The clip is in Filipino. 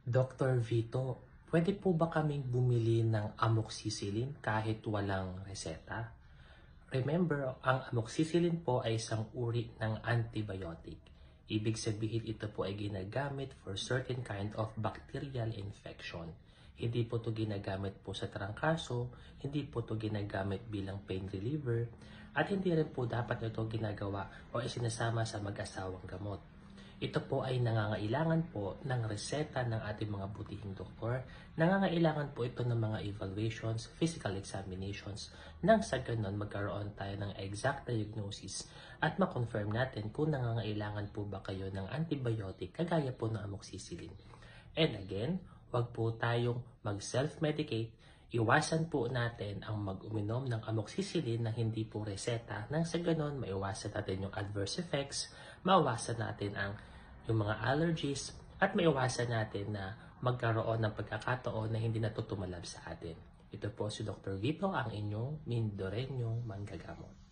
Dr. Vito, pwede po ba kaming bumili ng amoxicillin kahit walang reseta? Remember, ang amoxicillin po ay isang uri ng antibiotic. Ibig sabihin ito po ay ginagamit for certain kind of bacterial infection. Hindi po ito ginagamit po sa trangkaso, hindi po ito ginagamit bilang pain reliever, at hindi rin po dapat ito ginagawa o isinasama sa mag-asawang gamot. Ito po ay nangangailangan po ng reseta ng ating mga butihing doktor. Nangangailangan po ito ng mga evaluations, physical examinations, nang sa ganon magkaroon tayo ng exact diagnosis at makonfirm natin kung nangangailangan po ba kayo ng antibiotic kagaya po ng amoxicillin. And again, wag po tayong mag-self-medicate. Iwasan po natin ang mag-uminom ng amoxicillin na hindi po reseta nang sa ganon maiwasan natin yung adverse effects, maiwasan natin yung mga allergies, at maiwasan natin na magkaroon ng pagkakataon na hindi natutumalab sa atin. Ito po si Dr. Vito, ang inyong Mindoreño Manggagamot.